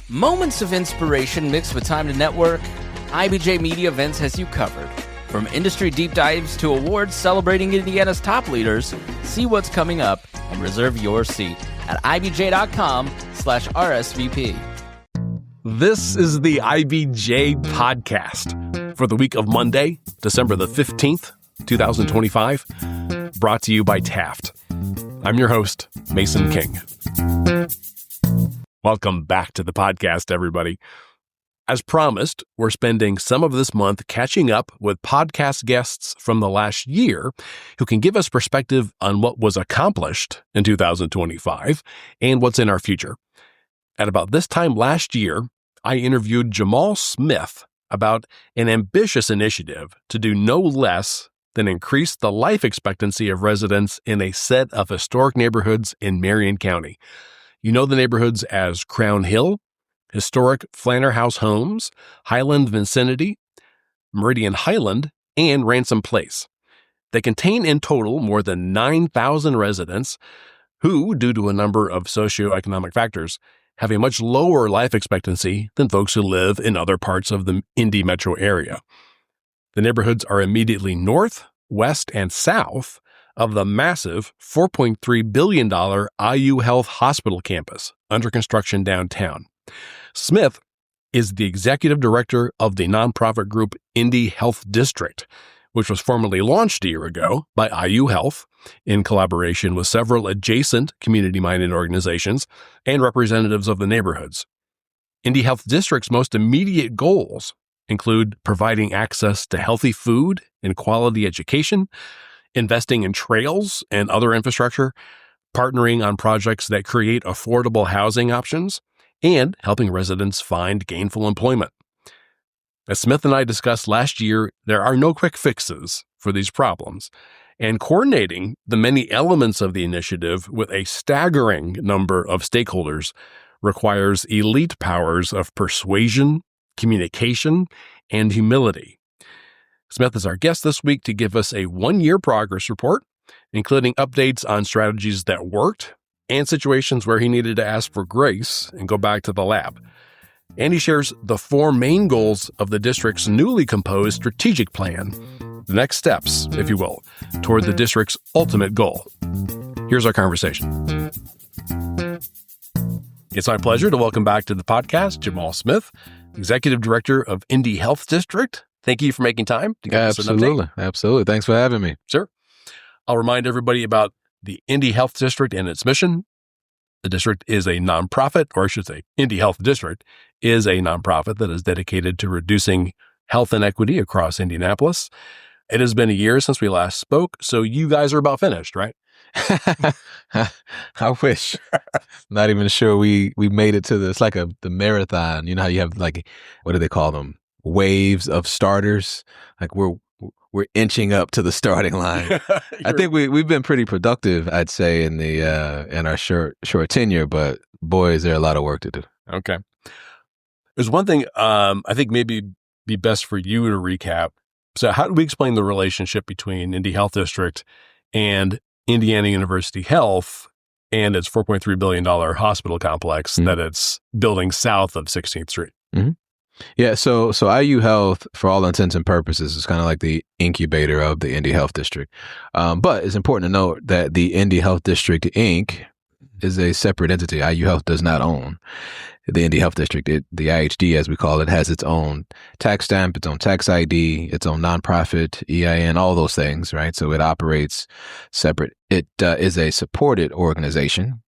Moments of inspiration mixed with time to network, IBJ Media Events has you covered. From industry deep dives to awards celebrating Indiana's top leaders, see what's coming up and reserve your seat at ibj.com/RSVP. This is the IBJ Podcast for the week of Monday, December the 15th, 2025, brought to you by Taft. I'm your host, Mason King. Welcome back to the podcast, everybody. As promised, we're spending some of this month catching up with podcast guests from the last year who can give us perspective on what was accomplished in 2025 and what's in our future. At about this time last year, I interviewed Jamal Smith about an ambitious initiative to do no less than increase the life expectancy of residents in a set of historic neighborhoods in Marion County. You know the neighborhoods as Crown Hill, historic Flanner House Homes, Highland Vicinity, Meridian Highland, and Ransom Place. They contain in total more than 9,000 residents who, due to a number of socio-economic factors, have a much lower life expectancy than folks who live in other parts of the Indy metro area. The neighborhoods are immediately north, west, and south of the massive $4.3 billion IU Health Hospital campus under construction downtown. Smith is the executive director of the nonprofit group Indy Health District, which was formally launched a year ago by IU Health in collaboration with several adjacent community-minded organizations and representatives of the neighborhoods. Indy Health District's most immediate goals include providing access to healthy food and quality education, investing in trails and other infrastructure, partnering on projects that create affordable housing options, and helping residents find gainful employment. As Smith and I discussed last year, there are no quick fixes for these problems, and coordinating the many elements of the initiative with a staggering number of stakeholders requires elite powers of persuasion, communication, and humility. Smith is our guest this week to give us a one-year progress report, including updates on strategies that worked and situations where he needed to ask for grace and go back to the lab. And he shares the four main goals of the district's newly composed strategic plan, the next steps, if you will, toward the district's ultimate goal. Here's our conversation. It's my pleasure to welcome back to the podcast Jamal Smith, Executive Director of Indy Health District. Thank you for making time to give us an update. Absolutely. Thanks for having me. Sure. I'll remind everybody about the Indy Health District and its mission. The district is a nonprofit, or I should say, Indy Health District is a nonprofit that is dedicated to reducing health inequity across Indianapolis. It has been a year since we last spoke, so you guys are about finished, right? I wish. Not even sure we made it to this, like the marathon. You know how you have what do they call them? Waves of starters. Like we're inching up to the starting line. I think we've been pretty productive, I'd say, in our short tenure, but boy, is there a lot of work to do. Okay. There's one thing I think maybe be best for you to recap. So how do we explain the relationship between Indy Health District and Indiana University Health and its $4.3 billion hospital complex that it's building south of 16th Street? Mm-hmm. Yeah, so IU Health, for all intents and purposes, is kind of like the incubator of the Indy Health District. But it's important to note that the Indy Health District, Inc. is a separate entity. IU Health does not own the Indy Health District. The IHD, as we call it, has its own tax stamp, its own tax ID, its own nonprofit, EIN, all those things, right? So it operates separate. It is a supported organization.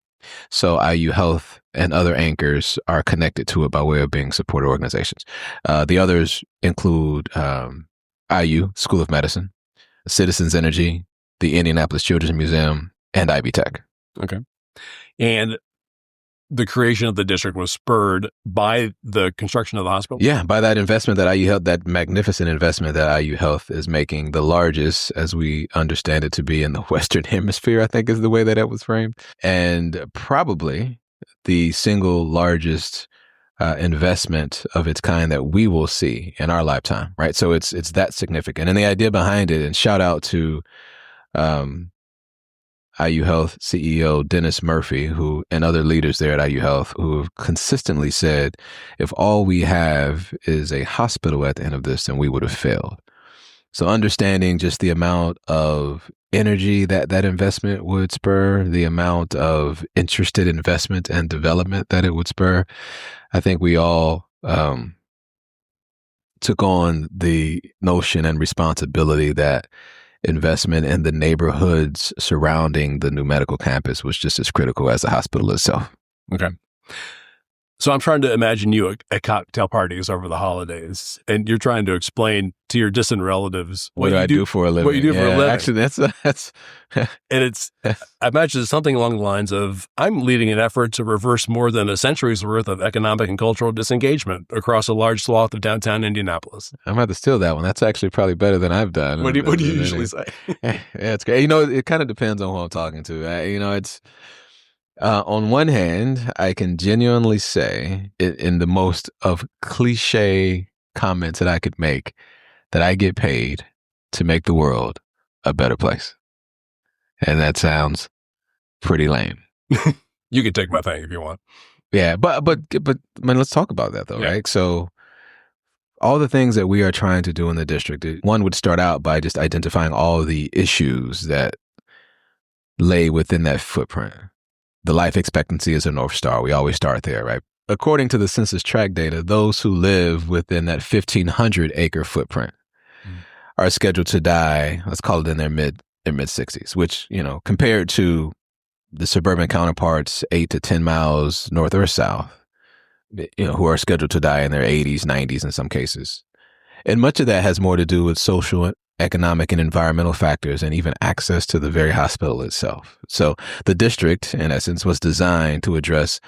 So IU Health and other anchors are connected to it by way of being supported organizations. The others include IU, School of Medicine, Citizens Energy, the Indianapolis Children's Museum, and IB Tech. Okay. And the creation of the district was spurred by the construction of the hospital? Yeah, by that investment that IU Health, that magnificent investment that IU Health is making, the largest, as we understand it to be in the Western Hemisphere, I think is the way that it was framed, and probably the single largest investment of its kind that we will see in our lifetime, right? So it's that significant. And the idea behind it, and shout out to IU Health CEO Dennis Murphy, who and other leaders there at IU Health, who have consistently said, if all we have is a hospital at the end of this, then we would have failed. So understanding just the amount of energy that investment would spur, the amount of interested investment and development that it would spur, I think we all took on the notion and responsibility that investment in the neighborhoods surrounding the new medical campus was just as critical as the hospital itself. Okay. So I'm trying to imagine you at cocktail parties over the holidays, and you're trying to explain to your distant relatives what I do for a living. What you do for a living. Actually, that's and it's, I imagine it's something along the lines of, I'm leading an effort to reverse more than a century's worth of economic and cultural disengagement across a large swath of downtown Indianapolis. I'm about to steal that one. That's actually probably better than I've done. What do you usually say? Yeah, it's great. You know, it kind of depends on who I'm talking to. It's on one hand, I can genuinely say in the most of cliche comments that I could make that I get paid to make the world a better place. And that sounds pretty lame. You can take my thing if you want. Yeah, but man, let's talk about that though, Yeah. right? So all the things that we are trying to do in the district, one would start out by just identifying all the issues that lay within that footprint. The life expectancy is a North Star. We always start there, right? According to the census tract data, those who live within that 1,500 acre footprint are scheduled to die, let's call it in their mid 60s, which, compared to the suburban counterparts 8 to 10 miles north or south, who are scheduled to die in their 80s, 90s in some cases. And much of that has more to do with social, economic, and environmental factors, and even access to the very hospital itself. So the district, in essence, was designed to address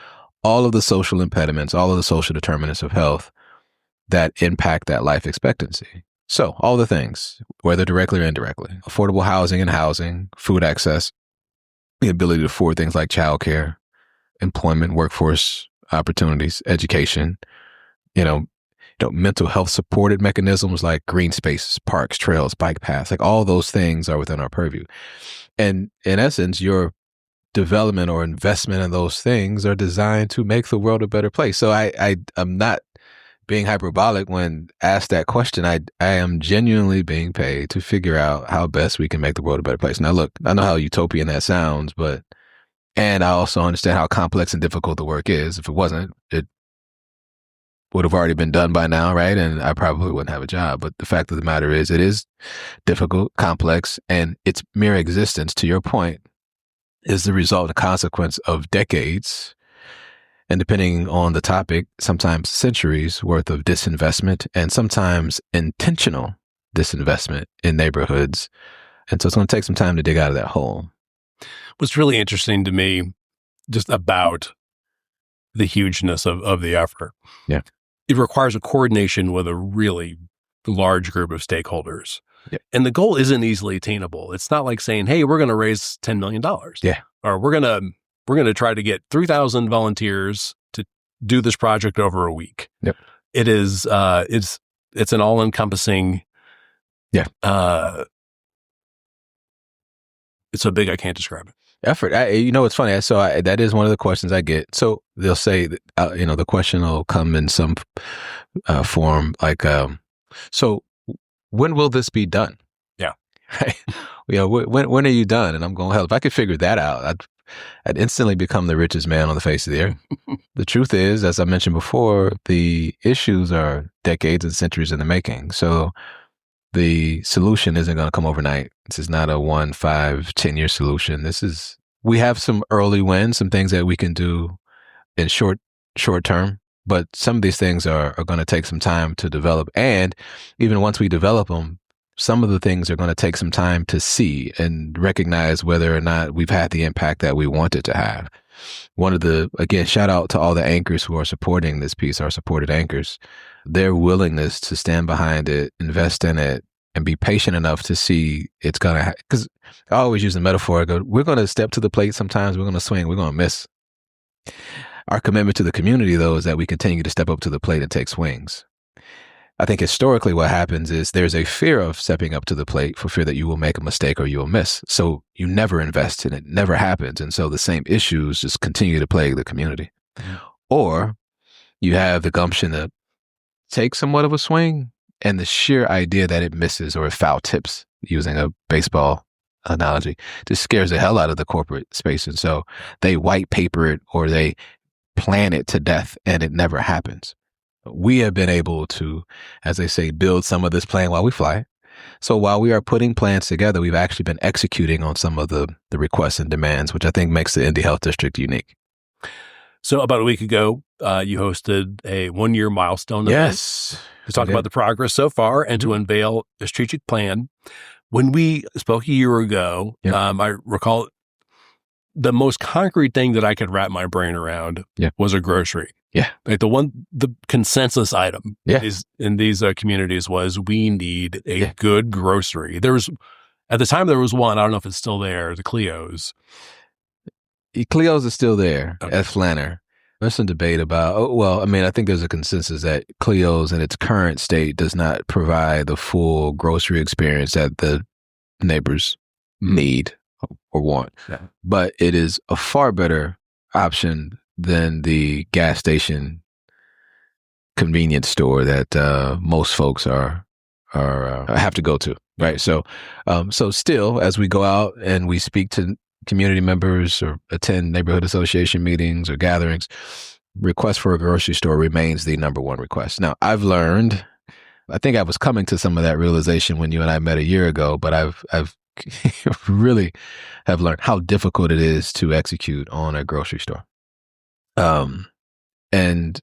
all of the social impediments, all of the social determinants of health that impact that life expectancy. So all the things, whether directly or indirectly: affordable housing, food access, the ability to afford things like childcare, employment, workforce opportunities, education, mental health supported mechanisms like green spaces, parks, trails, bike paths, like all those things are within our purview. And in essence, your development or investment in those things are designed to make the world a better place. So I'm not being hyperbolic when asked that question. I am genuinely being paid to figure out how best we can make the world a better place. Now, look, I know how utopian that sounds, and I also understand how complex and difficult the work is. If it wasn't, it would have already been done by now, right? And I probably wouldn't have a job. But the fact of the matter is, it is difficult, complex, and its mere existence, to your point, is the result and consequence of decades, and depending on the topic, sometimes centuries worth of disinvestment, and sometimes intentional disinvestment in neighborhoods. And so it's going to take some time to dig out of that hole. What's really interesting to me just about the hugeness of the effort. Yeah. It requires a coordination with a really large group of stakeholders. Yeah. And the goal isn't easily attainable. It's not like saying, hey, we're going to raise $10 million. Yeah. Or we're going to try to get 3,000 volunteers to do this project over a week. Yep. It is, it's an all-encompassing. Yeah. It's so big I can't describe it. Effort. It's funny. So that is one of the questions I get. So they'll say, the question will come in some form like, so when will this be done? Yeah. Right. When are you done? And I'm going, hell, if I could figure that out, I'd instantly become the richest man on the face of the earth. The truth is, as I mentioned before, the issues are decades and centuries in the making. So the solution isn't going to come overnight. This is not a 1, 5, 10-year solution. We have some early wins, some things that we can do in short term, but some of these things are going to take some time to develop. And even once we develop them, some of the things are going to take some time to see and recognize whether or not we've had the impact that we wanted to have. Again, shout out to all the anchors who are supporting this piece, our supported anchors. Their willingness to stand behind it, invest in it, and be patient enough to see it's going to, because I always use the metaphor, we're going to step to the plate sometimes, we're going to swing, we're going to miss. Our commitment to the community, though, is that we continue to step up to the plate and take swings. I think historically what happens is there's a fear of stepping up to the plate for fear that you will make a mistake or you will miss. So you never invest and it never happens. And so the same issues just continue to plague the community. Mm-hmm. Or you have the gumption to take somewhat of a swing and the sheer idea that it misses or it foul tips, using a baseball analogy, just scares the hell out of the corporate space. And so they white paper it or they plan it to death and it never happens. We have been able to, as they say, build some of this plan while we fly. So while we are putting plans together, we've actually been executing on some of the requests and demands, which I think makes the Indy Health District unique. So about a week ago, you hosted a 1-year milestone event. Yes. To talk about the progress so far and to unveil a strategic plan. When we spoke a year ago, I recall the most concrete thing that I could wrap my brain around was a grocery. Yeah. Like the consensus item is in these communities was we need a good grocery. At the time there was one, I don't know if it's still there, the Cleo's. Cleo's is still there at Flanner. There's some debate about, I think there's a consensus that Cleo's in its current state does not provide the full grocery experience that the neighbors need or want. Yeah. But it is a far better option than the gas station convenience store that most folks are have to go to, right? So still, as we go out and we speak to community members or attend neighborhood association meetings or gatherings, request for a grocery store remains the number one request. Now, I've learned, I think I was coming to some of that realization when you and I met a year ago, but I've really have learned how difficult it is to execute on a grocery store. And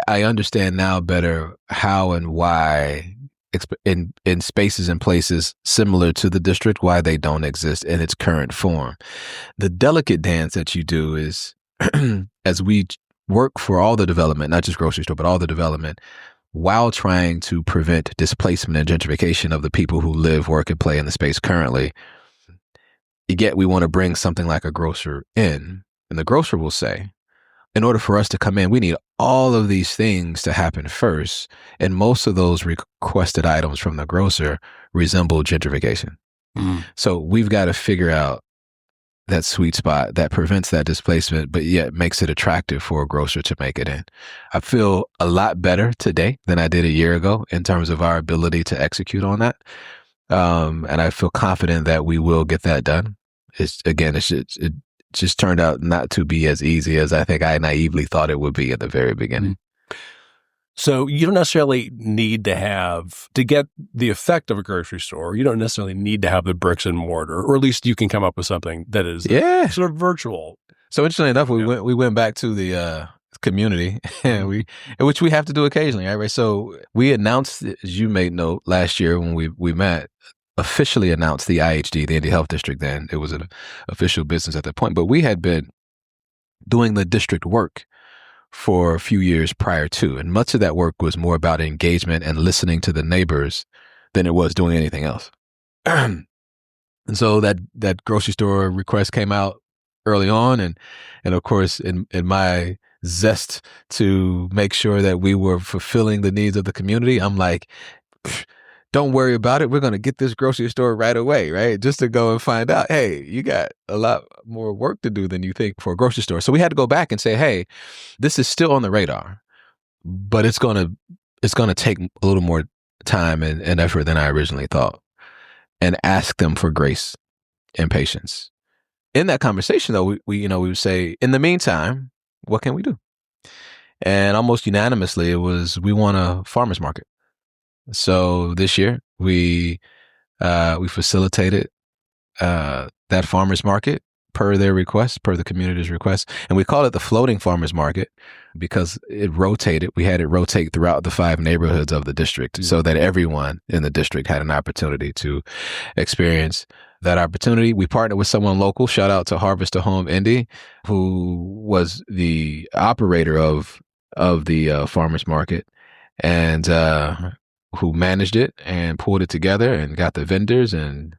I understand now better how and why in spaces and places similar to the district, why they don't exist in its current form. The delicate dance that you do is as we work for all the development, not just grocery store, but all the development, while trying to prevent displacement and gentrification of the people who live, work, and play in the space currently. Yet we want to bring something like a grocer in, and the grocer will say, in order for us to come in, we need all of these things to happen first. And most of those requested items from the grocer resemble gentrification. So we've got to figure out that sweet spot that prevents that displacement, but yet makes it attractive for a grocer to make it in. I feel a lot better today than I did a year ago in terms of our ability to execute on that. And I feel confident that we will get that done. It just turned out not to be as easy as I think I naively thought it would be at the very beginning. So you don't necessarily need to get the effect of a grocery store, you don't necessarily need to have the bricks and mortar, or at least you can come up with something that is sort of virtual. So interestingly enough, we went back to the community, which we have to do occasionally, right? So we announced, as you may know, last year when we met, officially announced the IHD, the Indy Health District then. It was an official business at that point. But we had been doing the district work for a few years prior to. And much of that work was more about engagement and listening to the neighbors than it was doing anything else. And so that grocery store request came out early on. And of course, in my zest to make sure that we were fulfilling the needs of the community, I'm like, don't worry about it. We're going to get this grocery store right away, right? Just to go and find out, hey, you got a lot more work to do than you think for a grocery store. So we had to go back and say, hey, this is still on the radar, but it's going to take a little more time and effort than I originally thought, and ask them for grace and patience. In that conversation, though, we would say, in the meantime, what can we do? And almost unanimously, it was, we want a farmer's market. So this year we facilitated that farmers market per their request, per the community's request, and we call it the floating farmers market because it rotated. We had it rotate throughout the 5 neighborhoods of the district so that everyone in the district had an opportunity to experience that opportunity. We partnered with someone local. Shout out to Harvest a Home Indy, who was the operator of the farmers market, and who managed it and pulled it together and got the vendors and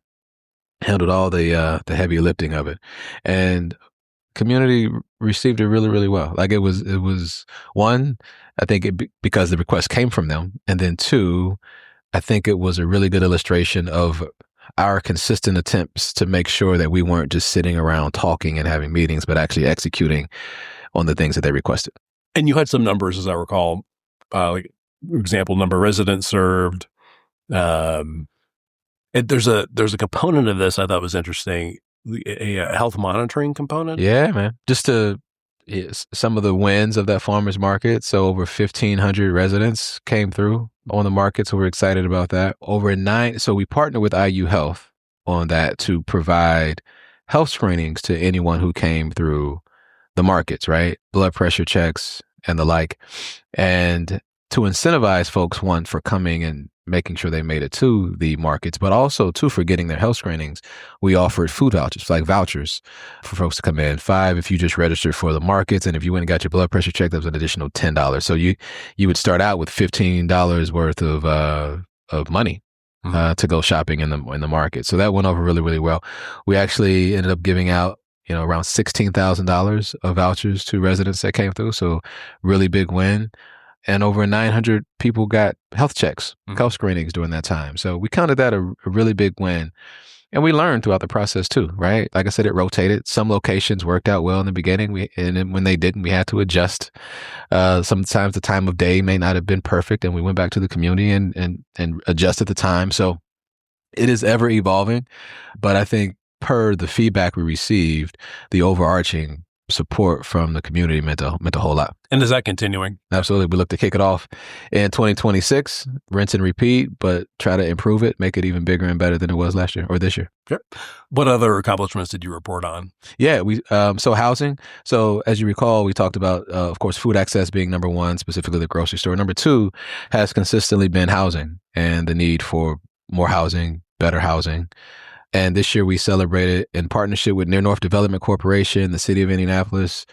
handled all the heavy lifting of it. And community received it really, really well. Like it was one, I think because the request came from them. And then two, I think it was a really good illustration of our consistent attempts to make sure that we weren't just sitting around talking and having meetings, but actually executing on the things that they requested. And you had some numbers, as I recall, like, for example, number of residents served. There's a component of this I thought was interesting, a health monitoring component. Yeah, man. Some of the wins of that farmers market. So over 1,500 residents came through on the market. So we're excited about that. So we partnered with IU Health on that to provide health screenings to anyone who came through the markets, right? Blood pressure checks and the like. And to incentivize folks, one, for coming and making sure they made it to the markets, but also, two, for getting their health screenings, we offered food vouchers, like vouchers for folks to come in. $5 if you just registered for the markets. And if you went and got your blood pressure checked, that was an additional $10. So you would start out with $15 worth of money to go shopping in the market. So that went over really, really well. We actually ended up giving out around $16,000 of vouchers to residents that came through. So really big win. And over 900 people got health checks, health screenings during that time. So we counted that a really big win. And we learned throughout the process too, right? Like I said, it rotated. Some locations worked out well in the beginning. And then when they didn't, we had to adjust. Sometimes the time of day may not have been perfect. And we went back to the community and adjusted the time. So it is ever evolving. But I think per the feedback we received, the overarching support from the community meant a whole lot. And is that continuing? Absolutely. We look to kick it off in 2026, rinse and repeat, but try to improve it, make it even bigger and better than it was last year or this year. Sure. What other accomplishments did you report on? Yeah, so housing. So as you recall, we talked about, of course, food access being number one, specifically the grocery store. Number two has consistently been housing and the need for more housing, better housing. And this year we celebrated in partnership with Near North Development Corporation, the city of Indianapolis,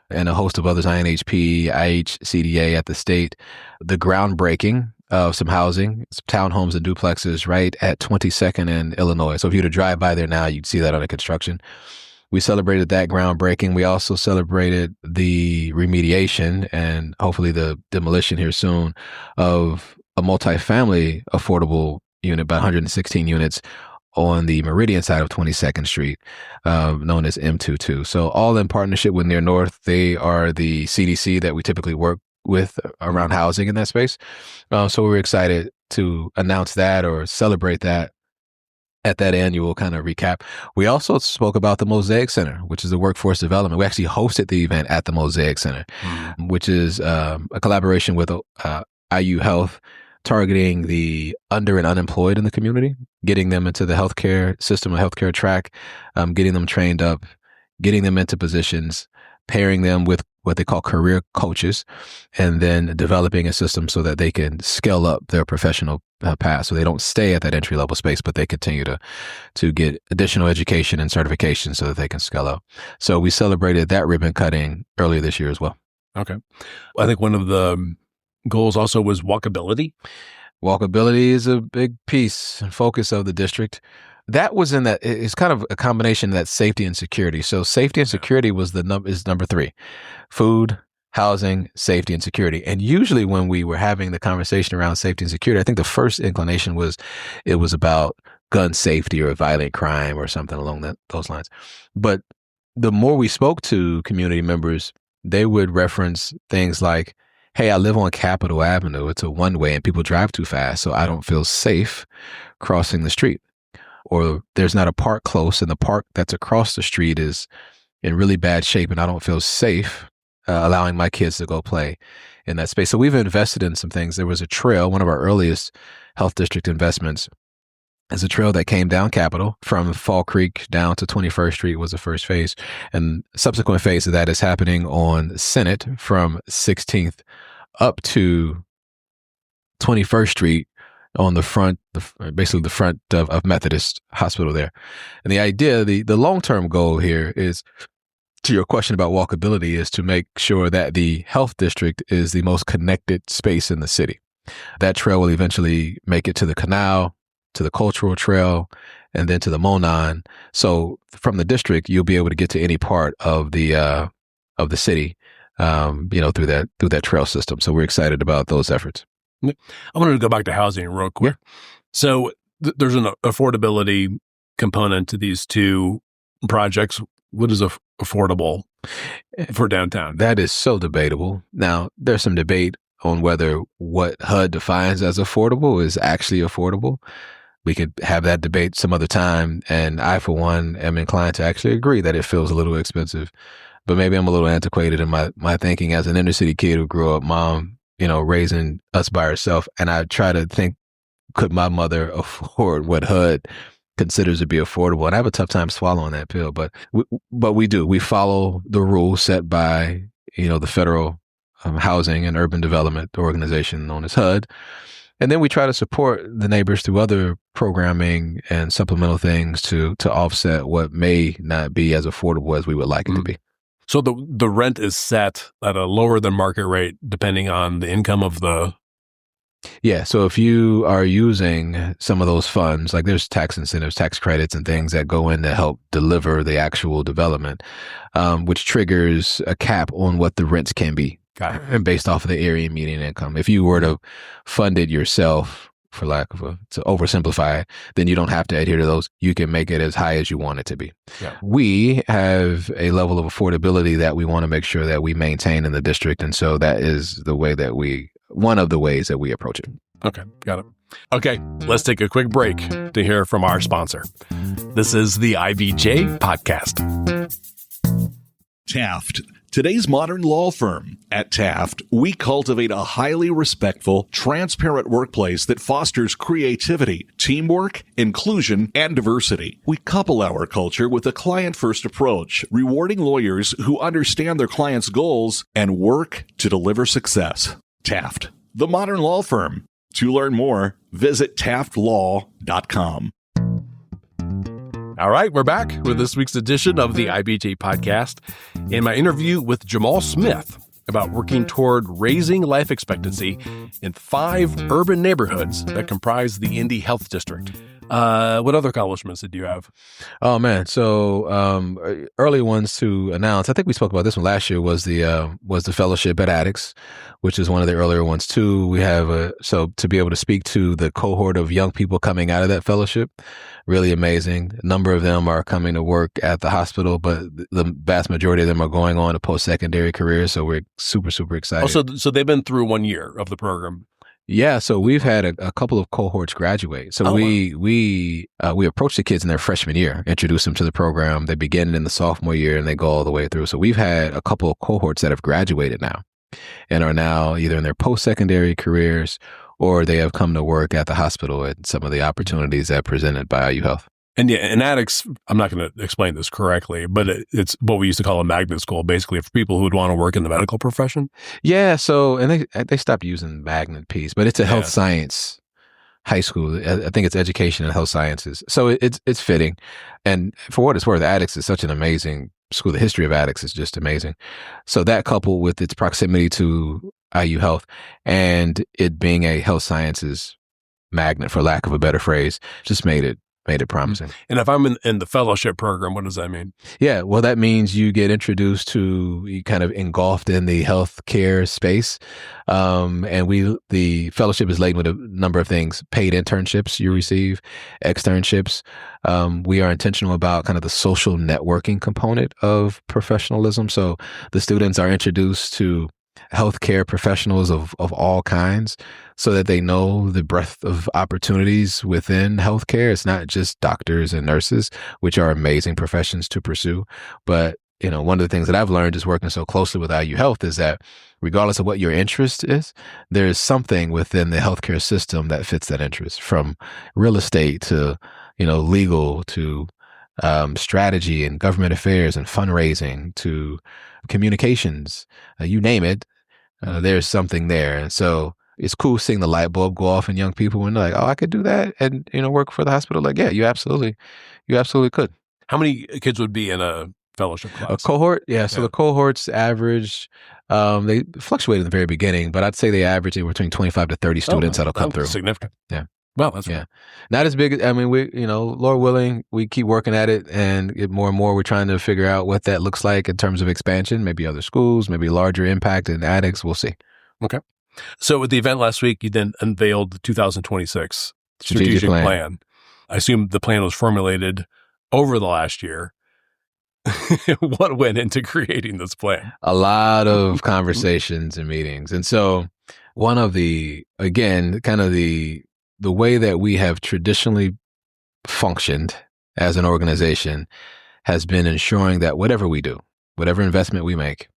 and a host of others, INHP, IHCDA at the state, the groundbreaking of some housing, some townhomes and duplexes right at 22nd and Illinois. So if you were to drive by there now, you'd see that under construction. We celebrated that groundbreaking. We also celebrated the remediation and hopefully the demolition here soon of a multifamily affordable unit, about 116 units, on the Meridian side of 22nd Street, known as M22. So all in partnership with Near North. They are the CDC that we typically work with around housing in that space. So we're excited to announce that or celebrate that at that annual kind of recap. We also spoke about the Mosaic Center, which is the workforce development. We actually hosted the event at the Mosaic Center, which is a collaboration with IU Health, targeting the under and unemployed in the community, getting them into the healthcare system, a healthcare track, getting them trained up, getting them into positions, pairing them with what they call career coaches, and then developing a system so that they can scale up their professional path. So they don't stay at that entry level space, but they continue to get additional education and certification so that they can scale up. So we celebrated that ribbon cutting earlier this year as well. Okay. I think one of the goals also was walkability. Walkability is a big piece and focus of the district. That was in that, it's kind of a combination of that safety and security. So safety and security was is number three. Food, housing, safety, and security. And usually when we were having the conversation around safety and security, I think the first inclination was it was about gun safety or violent crime or something along those lines. But the more we spoke to community members, they would reference things like, hey, I live on Capitol Avenue. It's a one-way and people drive too fast, so I don't feel safe crossing the street. Or there's not a park close and the park that's across the street is in really bad shape and I don't feel safe allowing my kids to go play in that space. So we've invested in some things. There was a trail, one of our earliest health district investments is a trail that came down Capitol from Fall Creek down to 21st Street was the first phase. And subsequent phase of that is happening on Senate from 16th up to 21st Street on the front, basically the front of Methodist Hospital there. And the idea, the long-term goal here is, to your question about walkability, is to make sure that the health district is the most connected space in the city. That trail will eventually make it to the canal, to the cultural trail, and then to the Monon. So from the district, you'll be able to get to any part of the city, through that trail system. So we're excited about those efforts. I wanted to go back to housing real quick. Yeah. So there's an affordability component to these two projects. What is affordable for downtown? That is so debatable. Now, there's some debate on whether what HUD defines as affordable is actually affordable. We could have that debate some other time. And I, for one, am inclined to actually agree that it feels a little expensive. But maybe I'm a little antiquated in my thinking as an inner city kid who grew up, mom, raising us by herself. And I try to think, could my mother afford what HUD considers to be affordable? And I have a tough time swallowing that pill, but we do. We follow the rules set by, the Federal Housing and Urban Development Organization known as HUD. And then we try to support the neighbors through other programming and supplemental things to offset what may not be as affordable as we would like it to be. So the rent is set at a lower than market rate depending on the income of the... Yeah. So if you are using some of those funds, like there's tax incentives, tax credits and things that go in to help deliver the actual development, which triggers a cap on what the rents can be. Got it. And based off of the area median income. If you were to fund it yourself, for lack of to oversimplify it, then you don't have to adhere to those. You can make it as high as you want it to be. Yeah. We have a level of affordability that we want to make sure that we maintain in the district. And so that is one of the ways that we approach it. Okay. Got it. Okay. Let's take a quick break to hear from our sponsor. This is the IBJ Podcast. Taft, today's modern law firm. At Taft, we cultivate a highly respectful, transparent workplace that fosters creativity, teamwork, inclusion, and diversity. We couple our culture with a client-first approach, rewarding lawyers who understand their clients' goals and work to deliver success. Taft, the modern law firm. To learn more, visit taftlaw.com. All right, we're back with this week's edition of the IBJ Podcast and my interview with Jamal Smith about working toward raising life expectancy in 5 urban neighborhoods that comprise the Indy Health District. What other accomplishments did you have? Oh, man. So early ones to announce, I think we spoke about this one last year, was the fellowship at Addicts, which is one of the earlier ones too. We have so to be able to speak to the cohort of young people coming out of that fellowship, really amazing. A number of them are coming to work at the hospital, but the vast majority of them are going on to post-secondary careers. So we're super, super excited. Oh, so they've been through 1 year of the program. Yeah, so we've had a couple of cohorts graduate. So we approach the kids in their freshman year, introduce them to the program. They begin in the sophomore year and they go all the way through. So we've had a couple of cohorts that have graduated now and are now either in their post-secondary careers or they have come to work at the hospital at some of the opportunities that are presented by IU Health. And yeah, in Addicts, I'm not going to explain this correctly, but it's what we used to call a magnet school, basically for people who would want to work in the medical profession. Yeah. So, and they stopped using magnet piece, but it's a health science high school. I think it's education and health sciences. So it's fitting. And for what it's worth, Addicts is such an amazing school. The history of Addicts is just amazing. So that coupled with its proximity to IU Health and it being a health sciences magnet, for lack of a better phrase, just made it promising. And if I'm in the fellowship program, what does that mean? Yeah, well, that means you get introduced to, you kind of engulfed in the healthcare space. And the fellowship is laden with a number of things: paid internships you receive, externships. We are intentional about kind of the social networking component of professionalism. So the students are introduced to healthcare professionals of all kinds so that they know the breadth of opportunities within healthcare. It's not just doctors and nurses, which are amazing professions to pursue. But, one of the things that I've learned is working so closely with IU Health is that regardless of what your interest is, there is something within the healthcare system that fits that interest, from real estate to, legal to strategy and government affairs and fundraising to communications, you name it, there's something there. And so it's cool seeing the light bulb go off in young people when they're like, oh, I could do that and, work for the hospital. Like, yeah, you absolutely could. How many kids would be in a fellowship class? A cohort? Yeah. So the cohorts average, they fluctuate in the very beginning, but I'd say they average between 25 to 30 students that'll come through. Significant. Yeah. Well, that's right. Not as big. I mean, we, Lord willing, we keep working at it, and more and more we're trying to figure out what that looks like in terms of expansion, maybe other schools, maybe larger impact in addicts. We'll see. Okay. So at the event last week, you then unveiled the 2026 strategic plan. I assume the plan was formulated over the last year. What went into creating this plan? A lot of conversations and meetings. And so one of the way that we have traditionally functioned as an organization has been ensuring that whatever we do, whatever investment we make,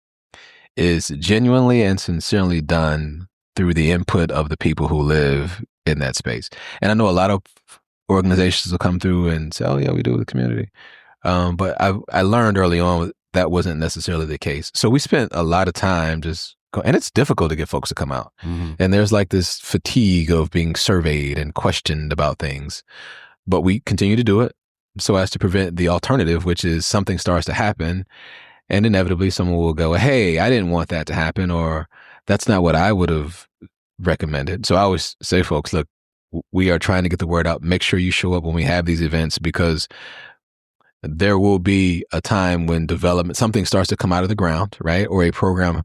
is genuinely and sincerely done through the input of the people who live in that space. And I know a lot of organizations will come through and say, oh yeah, we do with the community. But I learned early on that wasn't necessarily the case. So we spent a lot of time and it's difficult to get folks to come out. Mm-hmm. And there's like this fatigue of being surveyed and questioned about things. But we continue to do it so as to prevent the alternative, which is something starts to happen and inevitably someone will go, hey, I didn't want that to happen, or that's not what I would have recommended. So I always say, folks, look, we are trying to get the word out. Make sure you show up when we have these events, because there will be a time when something starts to come out of the ground, right? Or a program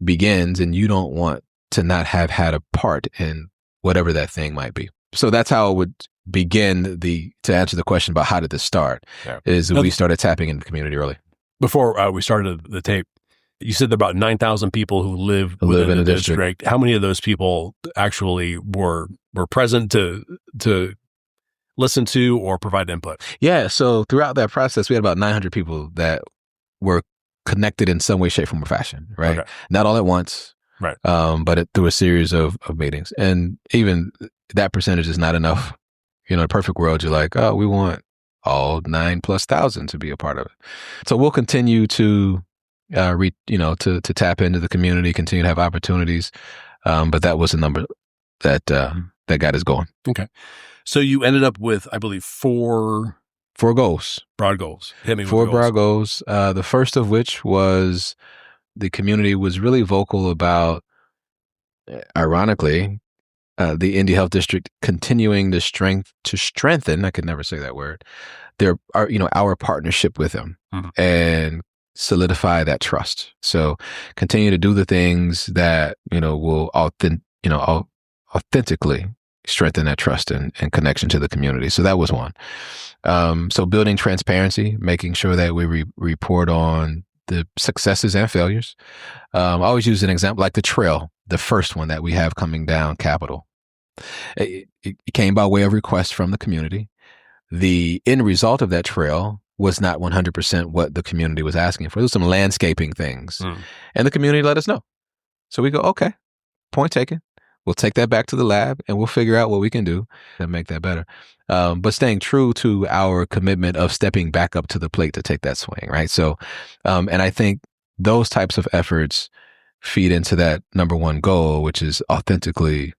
begins and you don't want to not have had a part in whatever that thing might be. So that's how it would begin to answer the question about how did this start, we started tapping into the community early. Before we started the tape, you said there are about 9,000 people who live in the district. How many of those people actually were present to listen to or provide input? Yeah. So throughout that process, we had about 900 people that were connected in some way, shape, form, or fashion, right? Okay. Not all at once, right? But through a series of meetings. And even that percentage is not enough. In a perfect world, you're like, oh, we want all 9,000+ to be a part of it. So we'll continue to to tap into the community, continue to have opportunities. But that was a number that got us going. Okay. So you ended up with, I believe, four goals. Broad goals. Hit me with 4 broad goals. The first of which was the community was really vocal about, ironically, the Indy Health District continuing to strengthen, I could never say that word, our partnership with them, mm-hmm. and solidify that trust. So continue to do the things that, will authentically strengthen that trust and connection to the community. So that was one. So building transparency, making sure that we report on the successes and failures. I always use an example like the trail, the first one that we have coming down Capitol. It came by way of request from the community. The end result of that trail was not 100% what the community was asking for. There was some landscaping things, and the community let us know. So we go, okay, point taken. We'll take that back to the lab and we'll figure out what we can do to make that better. But staying true to our commitment of stepping back up to the plate to take that swing, right? So, and I think those types of efforts feed into that number one goal, which is authentically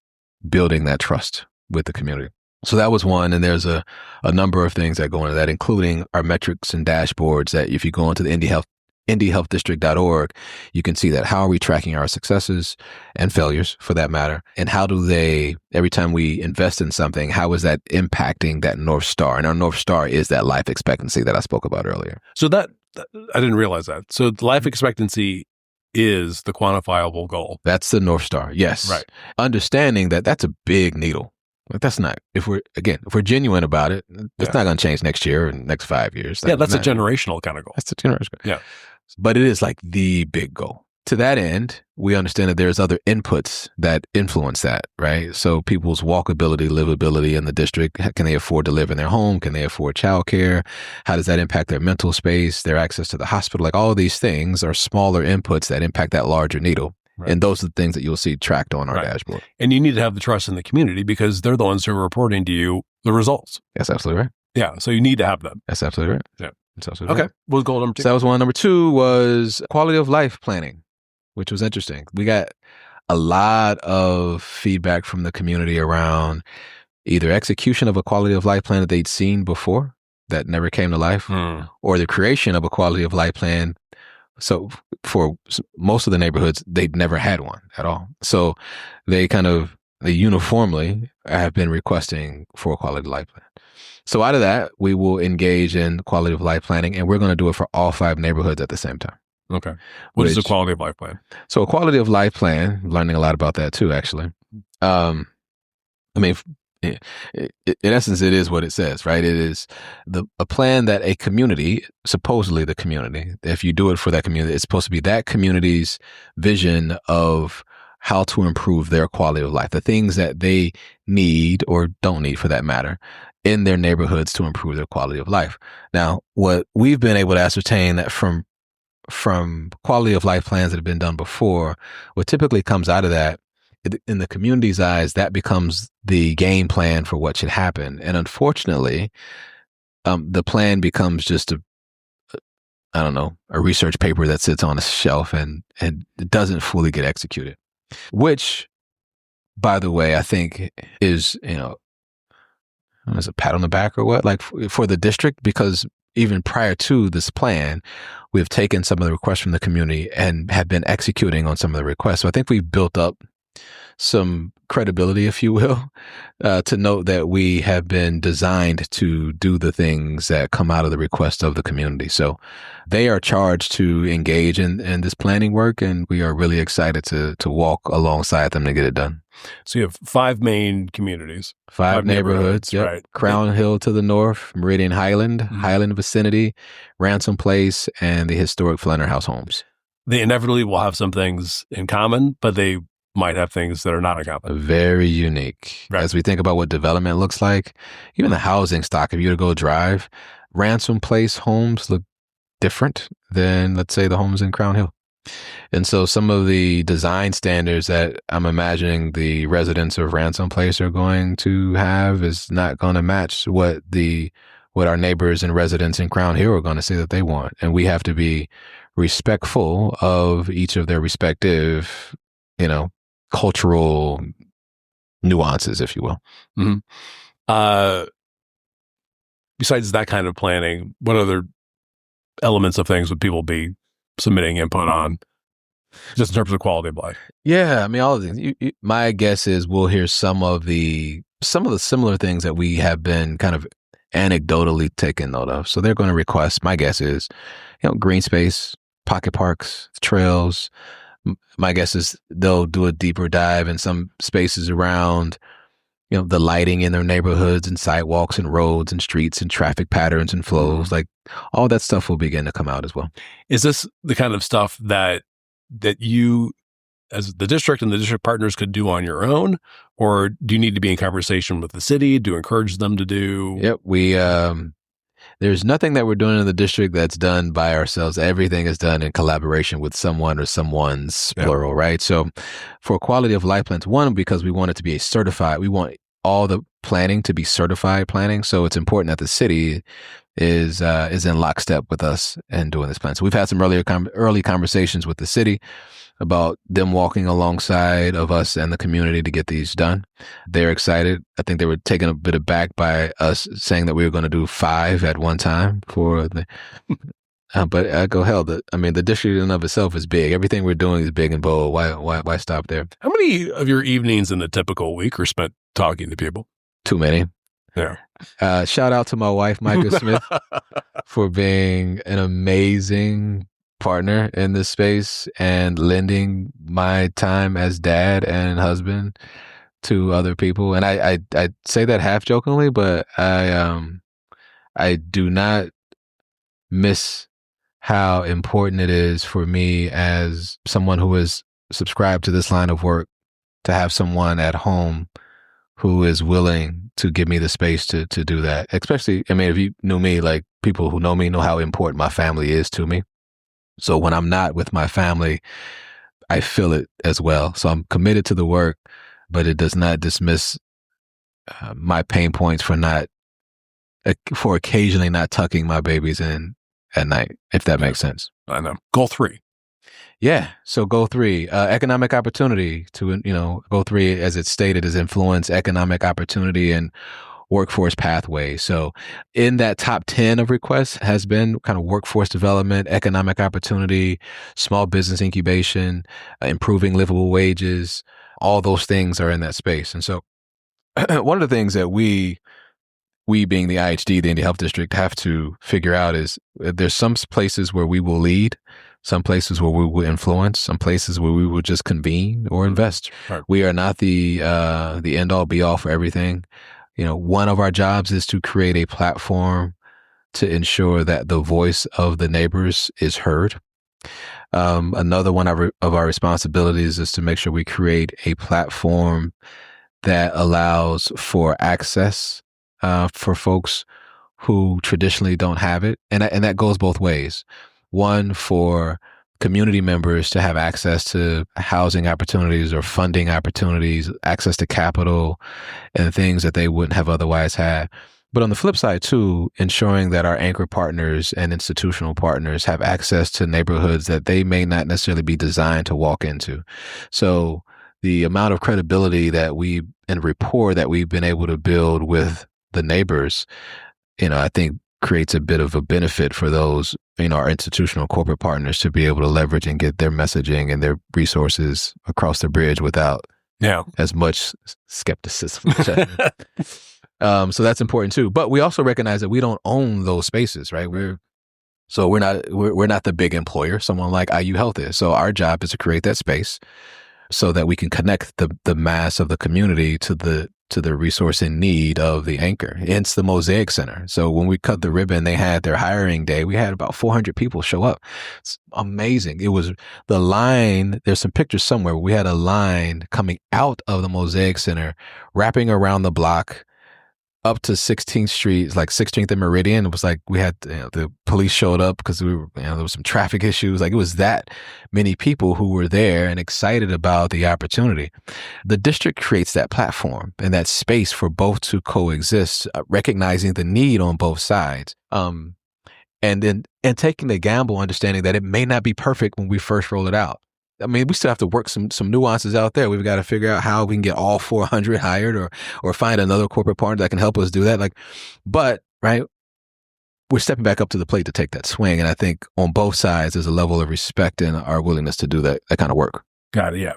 building that trust with the community. So that was one. And there's a number of things that go into that, including our metrics and dashboards that if you go into the IndyHealthDistrict.org, you can see that. How are we tracking our successes and failures for that matter? And how do they, every time we invest in something, how is that impacting that North Star? And our North Star is that life expectancy that I spoke about earlier. So that I didn't realize that. So the life expectancy is the quantifiable goal. That's the North Star. Yes. Right. Understanding that that's a big needle. Like that's not, if we're genuine about it, it's not going to change next year or next 5 years. That's a generational kind of goal. That's a generational goal. Yeah. But it is like the big goal. To that end, we understand that there's other inputs that influence that, right? So people's walkability, livability in the district, can they afford to live in their home? Can they afford childcare? How does that impact their mental space, their access to the hospital? Like all of these things are smaller inputs that impact that larger needle. Right. And those are the things that you'll see tracked on our dashboard. And you need to have the trust in the community because they're the ones who are reporting to you the results. That's absolutely right. Yeah. So you need to have them. That's absolutely right. Yeah. That's absolutely right. Okay. What was goal number 2? So that was one. Number 2 was quality of life planning, which was interesting. We got a lot of feedback from the community around either execution of a quality of life plan that they'd seen before that never came to life, or the creation of a quality of life plan. So for most of the neighborhoods, they'd never had one at all. So they kind of they uniformly have been requesting for a quality of life plan. So out of that, we will engage in quality of life planning, and we're going to do it for all 5 neighborhoods at the same time. Okay. What is a quality of life plan? So a quality of life plan, learning a lot about that too, actually. I mean, in essence, it is what it says, right? It is a plan that a community, supposedly the community, if you do it for that community, it's supposed to be that community's vision of how to improve their quality of life, the things that they need or don't need for that matter in their neighborhoods to improve their quality of life. Now, what we've been able to ascertain that from quality of life plans that have been done before, what typically comes out of that, in the community's eyes, that becomes the game plan for what should happen. And unfortunately, the plan becomes just a research paper that sits on a shelf and it doesn't fully get executed, which, by the way, I think is, as a pat on the back or what, like for the district, because even prior to this plan, we've taken some of the requests from the community and have been executing on some of the requests. So I think we've built up some credibility, if you will, to note that we have been designed to do the things that come out of the request of the community. So they are charged to engage in this planning work, and we are really excited to walk alongside them to get it done. So you have 5 main communities. 5 neighborhoods, yep. Right. Crown Hill to the north, Meridian Highland, Highland Vicinity, Ransom Place, and the historic Flanner House Homes. They inevitably will have some things in common, but they might have things that are not in common. Very unique. Right. As we think about what development looks like, even the housing stock, if you were to go drive, Ransom Place homes look different than, let's say, the homes in Crown Hill. And so some of the design standards that I'm imagining the residents of Ransom Place are going to have is not going to match what our neighbors and residents in Crown Hill are going to say that they want. And we have to be respectful of each of their respective, cultural nuances, if you will. Mm-hmm. Besides that kind of planning, what other elements of things would people be submitting input on, just in terms of quality of life? Yeah, I mean, all of these. My guess is we'll hear some of the similar things that we have been kind of anecdotally taking note of. So they're going to request, my guess is, green space, pocket parks, trails. My guess is they'll do a deeper dive in some spaces around, the lighting in their neighborhoods and sidewalks and roads and streets and traffic patterns and flows. Like all that stuff will begin to come out as well. Is this the kind of stuff that you, as the district and the district partners, could do on your own, or do you need to be in conversation with the city to encourage them to do? Yep, we there's nothing that we're doing in the district that's done by ourselves. Everything is done in collaboration with someone or someone's, plural, right? So for quality of life plans, one, because we want it to be we want all the planning to be certified planning. So it's important that the city is in lockstep with us in doing this plan. So we've had some early conversations with the city about them walking alongside of us and the community to get these done. They're excited. I think they were taken a bit aback by us saying that we were going to do 5 at one time for the. But I go, hell, the district in and of itself is big. Everything we're doing is big and bold. Why stop there? How many of your evenings in the typical week are spent talking to people? Too many. Yeah. Shout out to my wife, Marion Smith, for being an amazing partner in this space and lending my time as dad and husband to other people. And I say that half jokingly, but I do not miss how important it is for me as someone who is subscribed to this line of work to have someone at home who is willing to give me the space to do that. Especially, if you knew me, like people who know me know how important my family is to me. So when I'm not with my family, I feel it as well. So I'm committed to the work, but it does not dismiss my pain points for occasionally not tucking my babies in at night, if that makes sense. I know. Goal 3. Yeah. So goal 3, economic opportunity goal 3, as it's stated, is influence economic opportunity and workforce pathway. So in that top 10 of requests has been kind of workforce development, economic opportunity, small business incubation, improving livable wages, All those things are in that space. And so one of the things that we being the IHD, the Indy Health District, have to figure out is there's some places where we will lead, some places where we will influence, some places where we will just convene or invest. Right. We are not the end all be all for everything. One of our jobs is to create a platform to ensure that the voice of the neighbors is heard. Another one of our responsibilities is to make sure we create a platform that allows for access for folks who traditionally don't have it. And that goes both ways. One, for community members to have access to housing opportunities or funding opportunities, access to capital and things that they wouldn't have otherwise had. But on the flip side, too, ensuring that our anchor partners and institutional partners have access to neighborhoods that they may not necessarily be designed to walk into. So the amount of credibility and rapport that we've been able to build with the neighbors, I think creates a bit of a benefit for those, our institutional corporate partners to be able to leverage and get their messaging and their resources across the bridge without as much skepticism. So that's important too. But we also recognize that we don't own those spaces, right? We're not the big employer, someone like IU Health is. So our job is to create that space so that we can connect the mass of the community to the resource in need of the anchor. Hence the Mosaic Center. So when we cut the ribbon, they had their hiring day. We had about 400 people show up. It's amazing. It was the line. There's some pictures somewhere. We had a line coming out of the Mosaic Center, wrapping around the block, up to 16th Street, like 16th and Meridian. It was like we had the police showed up because there was some traffic issues. Like it was that many people who were there and excited about the opportunity. The district creates that platform and that space for both to coexist, recognizing the need on both sides. And taking the gamble, understanding that it may not be perfect when we first roll it out. I mean, we still have to work some nuances out there. We've got to figure out how we can get all 400 hired or find another corporate partner that can help us do that. But right, we're stepping back up to the plate to take that swing. And I think on both sides, there's a level of respect and our willingness to do that kind of work. Got it. Yeah.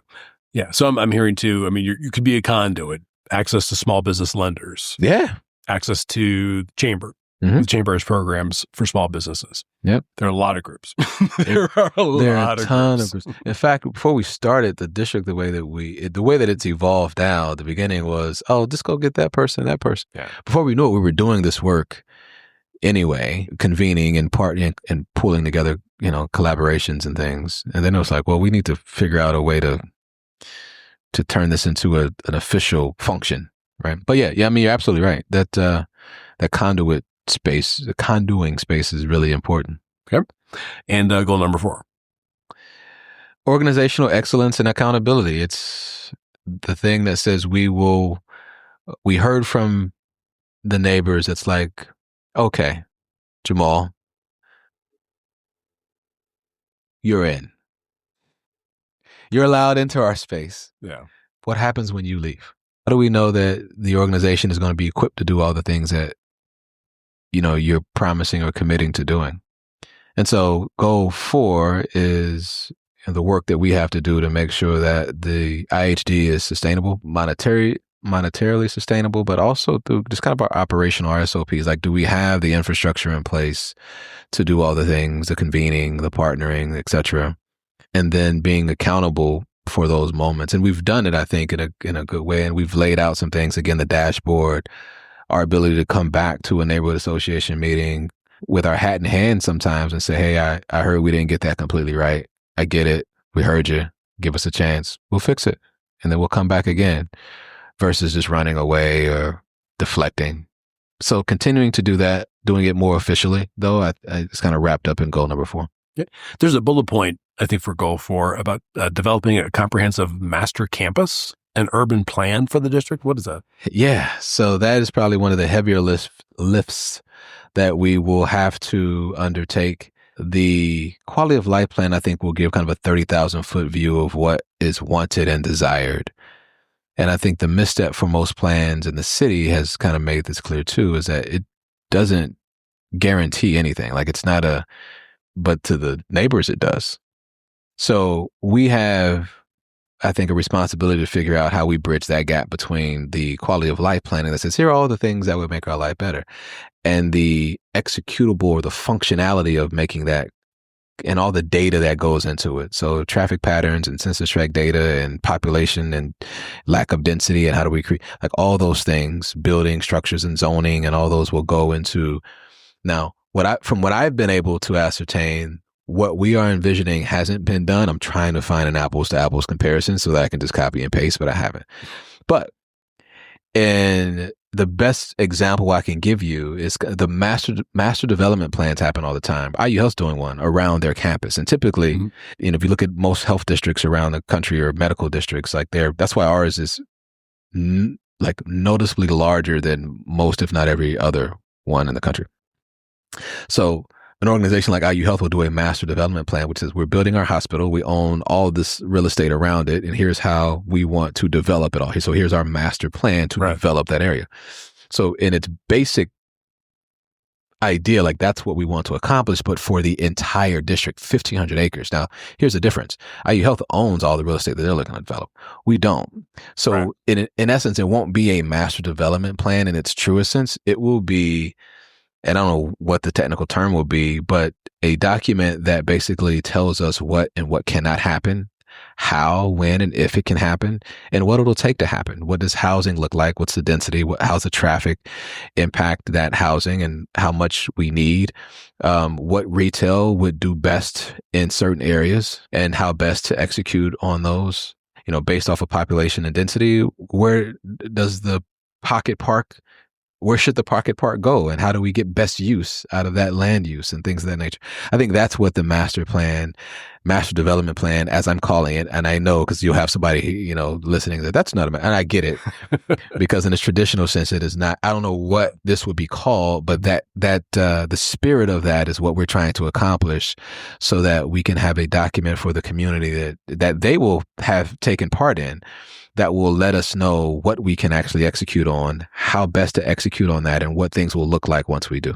Yeah. So I'm hearing too, I mean, you could be a conduit, access to small business lenders. Yeah. Access to the chamber. Mm-hmm. The chamber has programs for small businesses. Yep. There are a lot of groups. There are a ton of groups. In fact, before we started the district, the way that it's evolved now, at the beginning was, just go get that person. Yeah. Before we knew it, we were doing this work anyway, convening and partnering and pulling together, collaborations and things. And then it was like, well, we need to figure out a way to turn this into an official function, right? But yeah, I mean, you're absolutely right. That conduit space, the conduing space is really important. Okay. And goal number 4. Organizational excellence and accountability. It's the thing that says we heard from the neighbors. It's like, okay, Jamal, you're in. You're allowed into our space. Yeah. What happens when you leave? How do we know that the organization is going to be equipped to do all the things that you're promising or committing to doing? And so goal 4 is the work that we have to do to make sure that the IHD is sustainable, monetarily sustainable, but also through just kind of our operational SOPs. Like, do we have the infrastructure in place to do all the things, the convening, the partnering, et cetera, and then being accountable for those moments. And we've done it, I think, in a good way. And we've laid out some things, again, the dashboard, our ability to come back to a neighborhood association meeting with our hat in hand sometimes and say, hey, I heard we didn't get that completely right. I get it. We heard you. Give us a chance. We'll fix it. And then we'll come back again, versus just running away or deflecting. So continuing to do that, doing it more officially, though, it's kind of wrapped up in goal number 4. Yeah. There's a bullet point, I think, for goal 4 about developing a comprehensive master campus, an urban plan for the district. What is that? Yeah. So that is probably one of the heavier lifts that we will have to undertake. The quality of life plan, I think, will give kind of a 30,000 foot view of what is wanted and desired. And I think the misstep for most plans in the city has kind of made this clear too, is that it doesn't guarantee anything. Like, it's not but to the neighbors, it does. So we have I think, a responsibility to figure out how we bridge that gap between the quality of life planning that says, here are all the things that would make our life better, and the executable or the functionality of making that, and all the data that goes into it. So traffic patterns and census tract data and population and lack of density, and how do we create, like, all those things, building structures and zoning, and all those will go into. Now, from what I've been able to ascertain, what we are envisioning hasn't been done. I'm trying to find an apples to apples comparison so that I can just copy and paste, but I haven't. But and the best example I can give you is the master development plans happen all the time. IU Health's doing one around their campus. And typically, if you look at most health districts around the country, or medical districts, like that's why ours is like noticeably larger than most, if not every other one in the country. So an organization like IU Health will do a master development plan, which says, we're building our hospital. We own all this real estate around it, and here's how we want to develop it all. So here's our master plan to develop that area. So in its basic idea, like, that's what we want to accomplish, but for the entire district, 1,500 acres. Now, here's the difference. IU Health owns all the real estate that they're looking to develop. We don't. So in essence, it won't be a master development plan in its truest sense. It will be, and I don't know what the technical term will be, but a document that basically tells us what and what cannot happen, how, when, and if it can happen, and what it'll take to happen. What does housing look like? What's the density? How's the traffic impact that housing, and how much we need? What retail would do best in certain areas, and how best to execute on those, based off of population and density. Where does the pocket park Where should the pocket park go, and how do we get best use out of that land use and things of that nature? I think that's what the master development plan, as I'm calling it, and I know because you'll have somebody, listening that's not and I get it, because in its traditional sense, it is not. I don't know what this would be called, but that the spirit of that is what we're trying to accomplish, so that we can have a document for the community that they will have taken part in, that will let us know what we can actually execute on, how best to execute on that, and what things will look like once we do.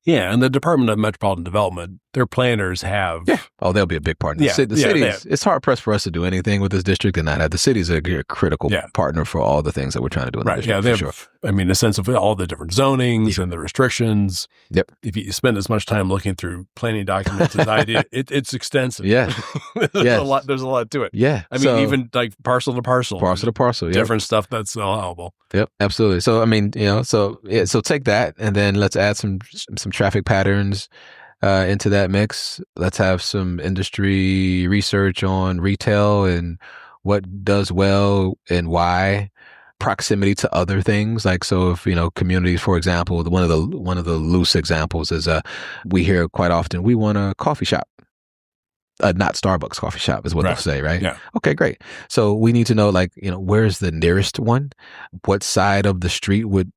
Yeah, and the Department of Metropolitan Development, their planners have... Yeah. Oh, they'll be a big partner. The cities, it's hard-pressed for us to do anything with this district and not have. The city's a critical partner for all the things that we're trying to do in the district. Yeah, they have, a sense of all the different zonings and the restrictions. Yep. If you spend as much time looking through planning documents as I did, it's extensive. Yeah. There's a lot to it. Yeah. Even like parcel to parcel. Parcel to parcel, yeah. Different stuff that's allowable. Yep, absolutely. So, so take that, and then let's add some traffic patterns into that mix. Let's have some industry research on retail and what does well and why. Proximity to other things, like, so if communities, for example, one of the loose examples is we hear quite often, we want a coffee shop. Not Starbucks coffee shop is what they'll say, right? Yeah. Okay, great. So we need to know, where's the nearest one? What side of the street would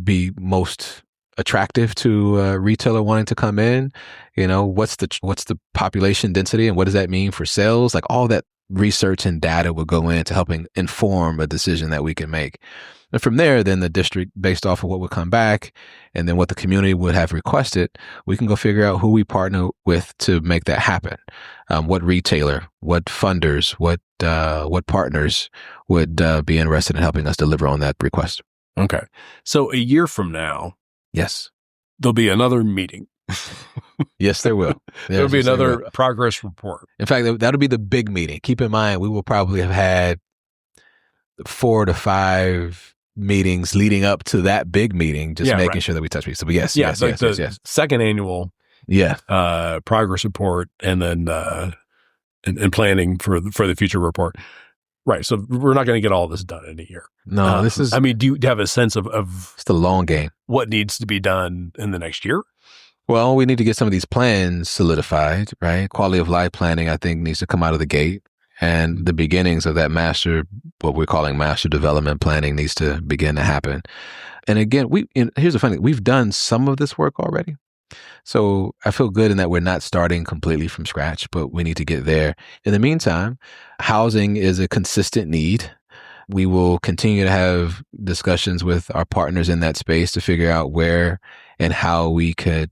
be most attractive to a retailer wanting to come in? What's the population density, and what does that mean for sales? Like, all that research and data will go into helping inform a decision that we can make. And from there, then the district, based off of what would come back and then what the community would have requested, we can go figure out who we partner with to make that happen. What retailer, what funders, what partners would be interested in helping us deliver on that request. Okay. So a year from now, yes, there'll be another meeting. Yes, there will. There'll be another progress report. In fact, that'll be the big meeting. Keep in mind, we will probably have had 4 to 5 meetings leading up to that big meeting, just making sure that we touch base. So yes. Second annual progress report, and then and planning for the future report. Right. So we're not going to get all this done in a year. No, this is... do you have a sense of it's the long game. What needs to be done in the next year? Well, we need to get some of these plans solidified, right? Quality of life planning, I think, needs to come out of the gate. And the beginnings of that what we're calling master development planning, needs to begin to happen. And again, here's the funny thing. We've done some of this work already. So I feel good in that we're not starting completely from scratch, but we need to get there. In the meantime, housing is a consistent need. We will continue to have discussions with our partners in that space to figure out where and how we could,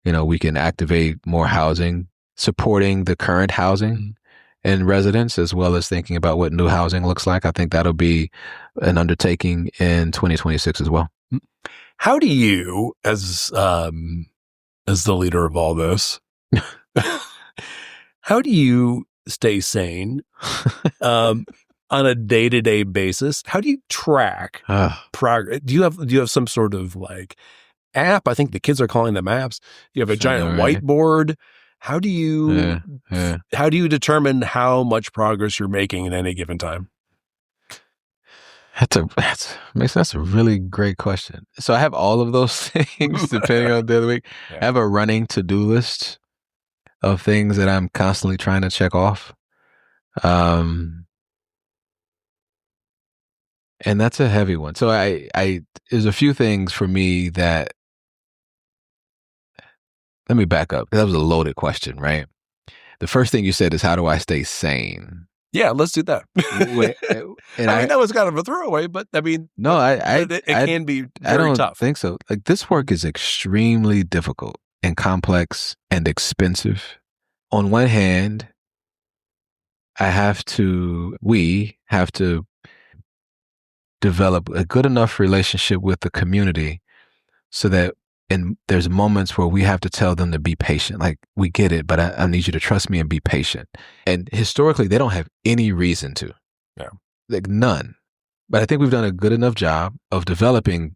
we can activate more housing, supporting the current housing, in residents, as well as thinking about what new housing looks like. I think that'll be an undertaking in 2026 as well. How do you, as the leader of all this, how do you stay sane on a day-to-day basis? How do you track progress? Do you have some sort of like app? I think the kids are calling them apps. You have a giant whiteboard. How do you how do you determine how much progress you're making at any given time? That's a really great question. So I have all of those things depending on the other week. Yeah. I have a running to-do list of things that I'm constantly trying to check off. And that's a heavy one. So there's a few things for me that, let me back up. That was a loaded question, right? The first thing you said is, how do I stay sane? Yeah, let's do that. And I mean, that was kind of a throwaway, but I mean, no, it can be very tough. I don't think so. Like, this work is extremely difficult and complex and expensive. On one hand, we have to develop a good enough relationship with the community so that there's moments where we have to tell them to be patient. Like, we get it, but I need you to trust me and be patient. And historically, they don't have any reason to. Yeah. Like, none. But I think we've done a good enough job of developing,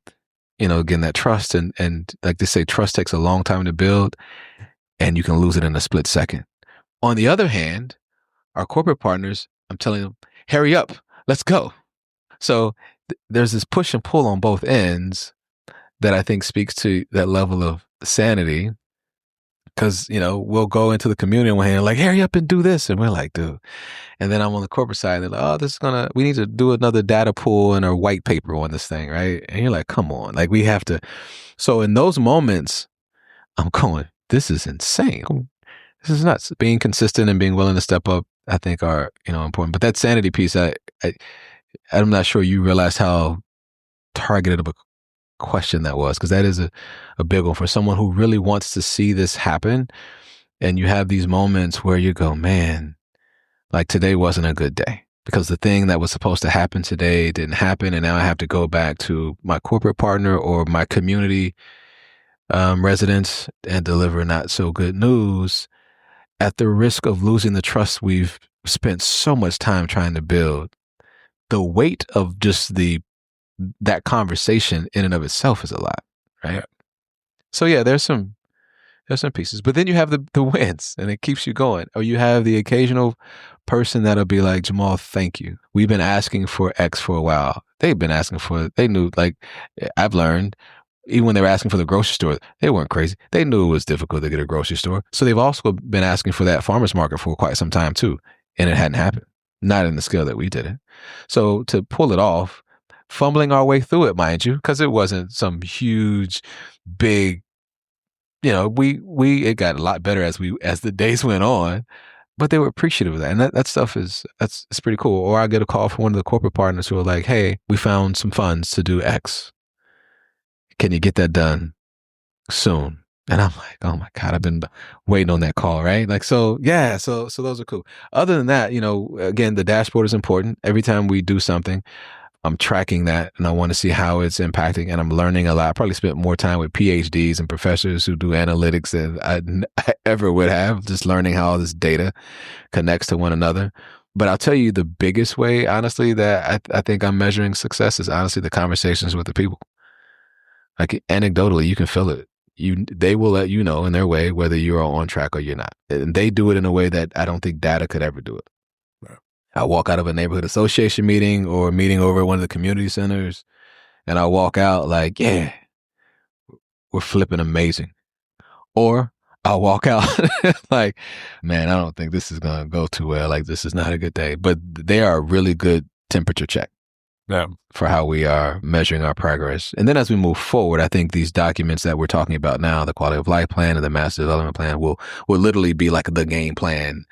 again, that trust. And like they say, trust takes a long time to build, and you can lose it in a split second. On the other hand, our corporate partners, I'm telling them, hurry up, let's go. So there's this push and pull on both ends that I think speaks to that level of sanity. Because, we'll go into the community and we're like, hurry up and do this. And we're like, dude. And then I'm on the corporate side. They're like, we need to do another data pool and a white paper on this thing, right? And you're like, come on. Like, we have to. So in those moments, I'm going, this is insane. This is nuts. Being consistent and being willing to step up, I think, are, important. But that sanity piece, I'm not sure you realize how targeted of a question that was, because that is a big one for someone who really wants to see this happen. And you have these moments where you go, man, like, today wasn't a good day because the thing that was supposed to happen today didn't happen. And now I have to go back to my corporate partner or my community residents and deliver not so good news at the risk of losing the trust we've spent so much time trying to build. The weight of just that conversation in and of itself is a lot, right? Yeah. So yeah, there's some pieces, but then you have the wins, and it keeps you going. Or you have the occasional person that'll be like, Jamal, thank you. We've been asking for X for a while. They've been asking for. They knew. Like, I've learned, even when they were asking for the grocery store, they weren't crazy. They knew it was difficult to get a grocery store, so they've also been asking for that farmer's market for quite some time too, and it hadn't happened. Not in the scale that we did it. So to pull it off, fumbling our way through it, mind you, because it wasn't some huge, big, it got a lot better as the days went on, but they were appreciative of that. And that stuff it's pretty cool. Or I get a call from one of the corporate partners who are like, hey, we found some funds to do X. Can you get that done soon? And I'm like, oh my God, I've been waiting on that call, right? Like, so yeah, so those are cool. Other than that, again, the dashboard is important. Every time we do something, I'm tracking that and I want to see how it's impacting, and I'm learning a lot. I probably spent more time with PhDs and professors who do analytics than I ever would have, just learning how all this data connects to one another. But I'll tell you, the biggest way, honestly, that I think I'm measuring success is honestly the conversations with the people. Like, anecdotally, you can feel it. They will let you know in their way whether you're on track or you're not. And they do it in a way that I don't think data could ever do it. Right. I walk out of a neighborhood association meeting or a meeting over at one of the community centers, and I walk out like, yeah, we're flipping amazing. Or I'll walk out like, man, I don't think this is going to go too well. Like, this is not a good day. But they are a really good temperature check. Yeah, for how we are measuring our progress. And then as we move forward, I think these documents that we're talking about now, the quality of life plan and the master development plan, will literally be like the game plan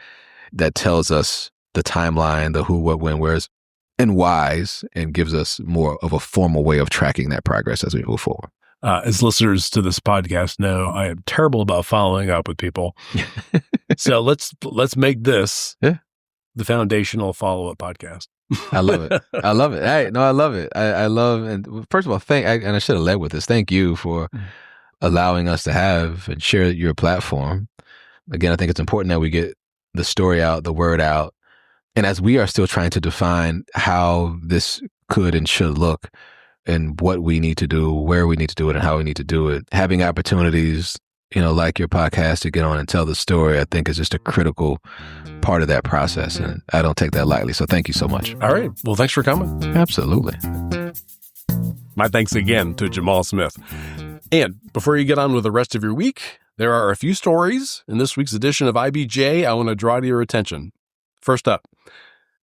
that tells us the timeline, the who, what, when, where's, and whys, and gives us more of a formal way of tracking that progress as we move forward. As listeners to this podcast know, I am terrible about following up with people. So let's make this the foundational follow-up podcast. I love it. I love it. I love it. I love, and first of all, and I should have led with this. Thank you for allowing us to have and share your platform. Again, I think it's important that we get the story out, the word out. And as we are still trying to define how this could and should look and what we need to do, where we need to do it and how we need to do it, having opportunities, like your podcast to get on and tell the story, I think is just a critical part of that process. And I don't take that lightly. So thank you so much. All right. Well, thanks for coming. Absolutely. My thanks again to Jamal Smith. And before you get on with the rest of your week, there are a few stories in this week's edition of IBJ I want to draw to your attention. First up,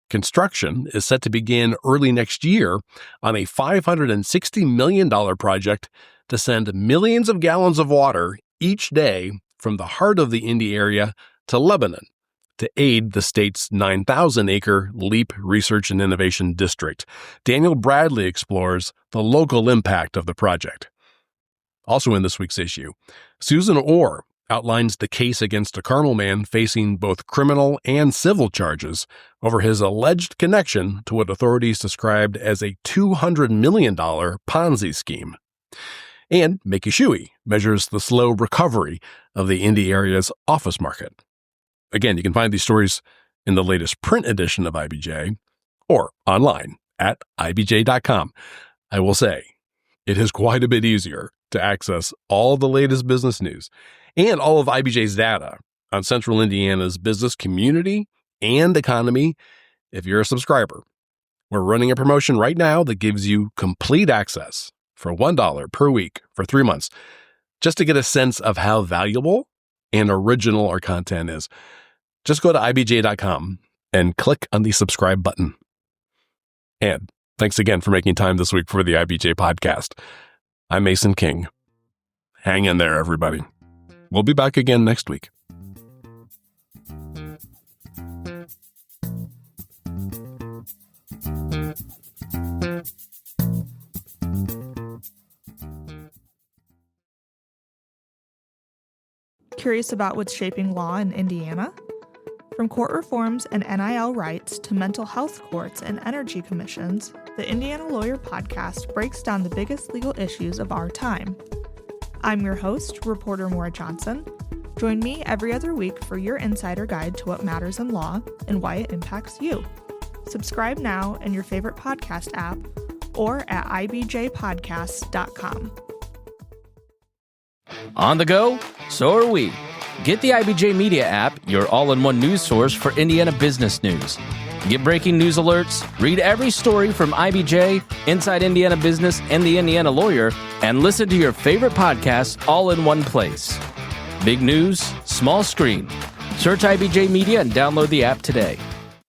construction is set to begin early next year on a $560 million project to send millions of gallons of water each day from the heart of the Indy area to Lebanon to aid the state's 9,000-acre LEAP Research and Innovation District. Daniel Bradley explores the local impact of the project. Also in this week's issue, Susan Orr outlines the case against a Carmel man facing both criminal and civil charges over his alleged connection to what authorities described as a $200 million Ponzi scheme. And Mickey Shuey measures the slow recovery of the Indy area's office market. Again, you can find these stories in the latest print edition of IBJ or online at IBJ.com. I will say, it is quite a bit easier to access all the latest business news and all of IBJ's data on Central Indiana's business community and economy if you're a subscriber. We're running a promotion right now that gives you complete access for $1 per week for 3 months, just to get a sense of how valuable and original our content is. Just go to IBJ.com and click on the subscribe button. And thanks again for making time this week for the IBJ podcast. I'm Mason King. Hang in there, everybody. We'll be back again next week. Curious about what's shaping law in Indiana? From court reforms and NIL rights to mental health courts and energy commissions, the Indiana Lawyer Podcast breaks down the biggest legal issues of our time. I'm your host, reporter Maura Johnson. Join me every other week for your insider guide to what matters in law and why it impacts you. Subscribe now in your favorite podcast app or at ibjpodcast.com. On the go? So are we. Get the IBJ Media app, your all-in-one news source for Indiana business news. Get breaking news alerts, read every story from IBJ, Inside Indiana Business, and the Indiana Lawyer, and listen to your favorite podcasts all in one place. Big news, small screen. Search IBJ Media and download the app today.